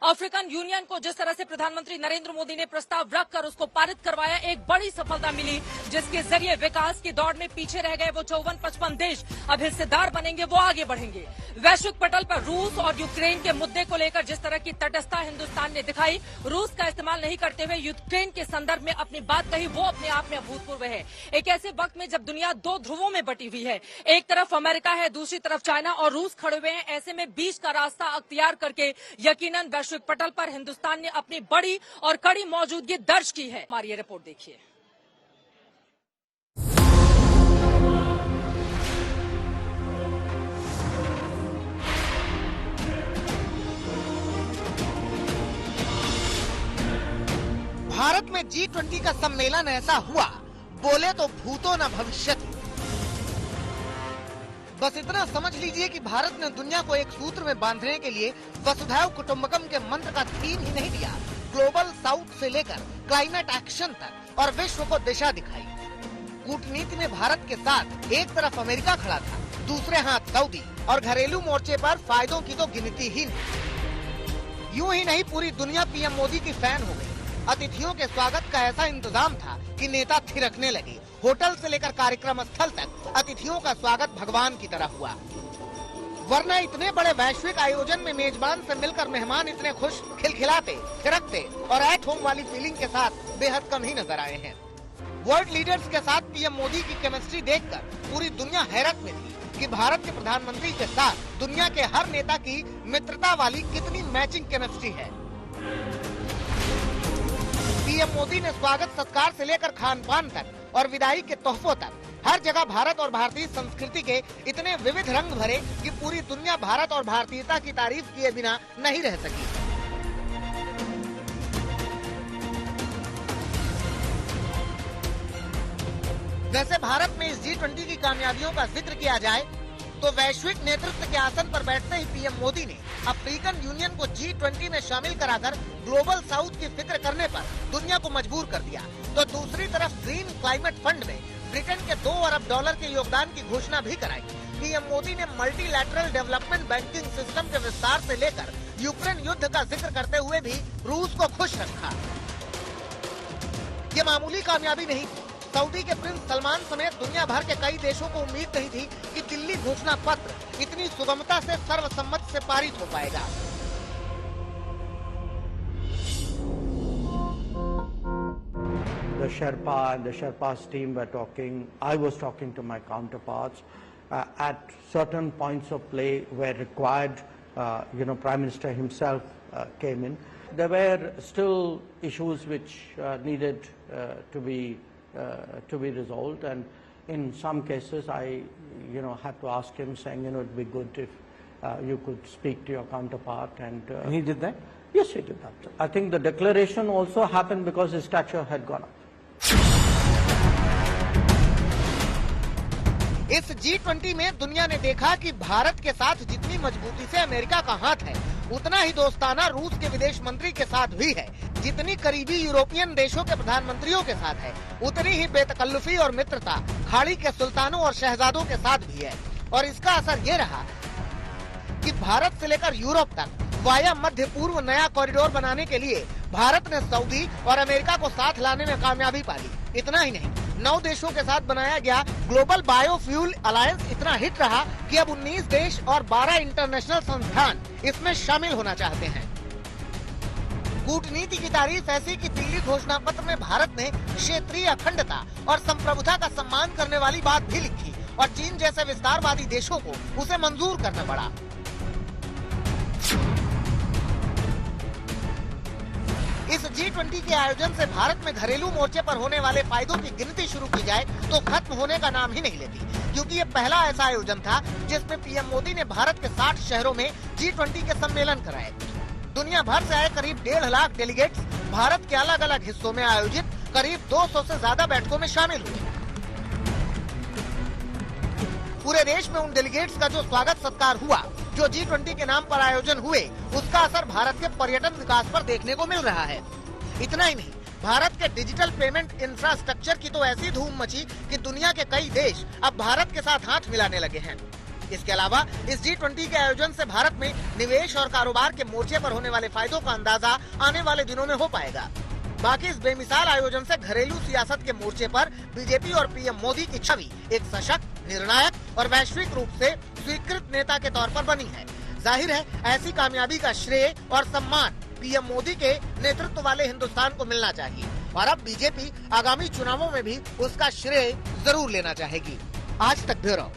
African union को जिस तरह से प्रधानमंत्री नरेंद्र मोदी ने प्रस्ताव रखकर उसको पारित करवाया, एक बड़ी सफलता मिली, जिसके जरिए विकास की दौड़ में पीछे रह गए वो 54-55 देश अब हिस्सेदार बनेंगे, वो आगे बढ़ेंगे। वैश्विक पटल पर रूस और यूक्रेन के मुद्दे को लेकर जिस तरह की तटस्थता हिंदुस्तान ने दिखाई, रूस का इस्तेमाल नहीं करते हुए यूक्रेन के संदर्भ में अपनी बात कही, वो अपने आप में अभूतपूर्व है। एक ऐसे वक्त में जब दुनिया दो ध्रुवों में बटी हुई है, एक तरफ अमेरिका है, दूसरी तरफ चाइना और रूस खड़े हुए हैं, ऐसे में बीच का रास्ता अख्तियार करके यकीनन वैश्विक पटल पर हिंदुस्तान ने अपनी बड़ी और कड़ी मौजूदगी दर्ज की है। हमारी ये रिपोर्ट देखिए। भारत में G20 का सम्मेलन ऐसा हुआ, बोले तो भूतो न भविष्यति। बस इतना समझ लीजिए कि भारत ने दुनिया को एक सूत्र में बांधने के लिए वसुधैव कुटुंबकम के मंत्र का थीम ही नहीं दिया, ग्लोबल साउथ से लेकर क्लाइमेट एक्शन तक और विश्व को दिशा दिखाई। कूटनीति में भारत के साथ एक तरफ अमेरिका खड़ा था, दूसरे हाथ सऊदी, और घरेलू मोर्चे पर फायदों की तो गिनती ही नहीं। यूं ही नहीं, पूरी दुनिया पीएम मोदी की फैन हो गई। अतिथियों के स्वागत का ऐसा इंतजाम था कि नेता थिरकने लगे। होटल से लेकर कार्यक्रम स्थल तक अतिथियों का स्वागत भगवान की तरह हुआ। वरना इतने बड़े वैश्विक आयोजन में मेजबान से मिलकर मेहमान इतने खुश, खिलखिलाते, थिरकते और एट होम वाली फीलिंग के साथ बेहद कम ही नजर आए हैं। वर्ल्ड लीडर्स के साथ पीएम मोदी की केमिस्ट्री देखकर पूरी दुनिया हैरत में थी कि भारत के प्रधानमंत्री के साथ दुनिया के हर नेता की मित्रता वाली कितनी मैचिंग केमिस्ट्री है। पीएम मोदी ने स्वागत सत्कार से लेकर खान पान तक और विदाई के तोहफों तक हर जगह भारत और भारतीय संस्कृति के इतने विविध रंग भरे कि पूरी दुनिया भारत और भारतीयता की तारीफ किए बिना नहीं रह सकी। वैसे भारत में इस G20 की कामयाबियों का जिक्र किया जाए तो वैश्विक नेतृत्व के आसन पर बैठते ही पीएम मोदी ने अफ्रीकन यूनियन को G20 में शामिल कराकर ग्लोबल साउथ की फिक्र करने पर दुनिया को मजबूर कर दिया। तो दूसरी तरफ ग्रीन क्लाइमेट फंड में ब्रिटेन के $2 अरब के योगदान की घोषणा भी कराई। पीएम मोदी ने मल्टीलैटरल डेवलपमेंट बैंकिंग सिस्टम के विस्तार से लेकर यूक्रेन युद्ध का जिक्र करते हुए भी रूस को खुश रखा। ये मामूली कामयाबी नहीं थी। सऊदी के प्रिंस सलमान समेत दुनिया भर के कई देशों को उम्मीद नहीं थी कि दिल्ली घोषणा पत्र इतनी सुगमता से सर्वसम्मत से पारित हो पाएगा। The Sherpa and the Sherpa's team were talking. I was talking to my counterparts at certain points of play where required. Prime Minister himself came in. There were still issues which needed to be resolved, and in some cases I had to ask him, saying it'd be good if you could speak to your counterpart, and he did that? Yes, he did that. I think the declaration also happened because his stature had gone up. इस G20 में दुनिया ने देखा कि भारत के साथ जितनी मजबूती से अमेरिका का हाथ है, उतना ही दोस्ताना रूस के विदेश मंत्री के साथ भी है। जितनी करीबी यूरोपियन देशों के प्रधानमंत्रियों के साथ है, उतनी ही बेतकल्लुफी और मित्रता खाड़ी के सुल्तानों और शहजादों के साथ भी है। और इसका असर ये रहा कि भारत से लेकर यूरोप तक वाया मध्य पूर्व नया कॉरिडोर बनाने के लिए भारत ने सऊदी और अमेरिका को साथ लाने में कामयाबी पाली। इतना ही नहीं, 9 देशों के साथ बनाया गया ग्लोबल बायोफ्यूल अलायंस इतना हिट रहा कि अब 19 देश और 12 इंटरनेशनल संस्थान इसमें शामिल होना चाहते हैं। कूटनीति की तारीफ ऐसी कि दिल्ली घोषणा पत्र में भारत ने क्षेत्रीय अखंडता और संप्रभुता का सम्मान करने वाली बात भी लिखी और चीन जैसे विस्तारवादी देशों को उसे मंजूर करना पड़ा। इस G20 के आयोजन से भारत में घरेलू मोर्चे पर होने वाले फायदों की गिनती शुरू की जाए तो खत्म होने का नाम ही नहीं लेती, क्योंकि ये पहला ऐसा आयोजन था जिसमें पीएम मोदी ने भारत के 60 शहरों में G20 के सम्मेलन कराए। दुनिया भर से आए करीब 1.5 लाख डेलीगेट्स भारत के अलग अलग हिस्सों में आयोजित करीब 200 से ज्यादा बैठकों में शामिल हुए। पूरे देश में उन डेलीगेट्स का जो स्वागत सत्कार हुआ, जो G20 के नाम पर आयोजन हुए, उसका असर भारत के पर्यटन विकास पर देखने को मिल रहा है। इतना ही नहीं, भारत के डिजिटल पेमेंट इंफ्रास्ट्रक्चर की तो ऐसी धूम मची कि दुनिया के कई देश अब भारत के साथ हाथ मिलाने लगे हैं। इसके अलावा इस G20 के आयोजन से भारत में निवेश और कारोबार के मोर्चे पर होने वाले फायदों का अंदाजा आने वाले दिनों में हो पाएगा। बाकी इस बेमिसाल आयोजन से घरेलू सियासत के मोर्चे पर बीजेपी और पीएम मोदी की छवि एक सशक्त, निर्णायक और वैश्विक रूप से स्वीकृत नेता के तौर पर बनी है। जाहिर है ऐसी कामयाबी का श्रेय और सम्मान पीएम मोदी के नेतृत्व वाले हिंदुस्तान को मिलना चाहिए और अब बीजेपी आगामी चुनावों में भी उसका श्रेय जरूर लेना चाहेगी। आज तक ब्यूरो।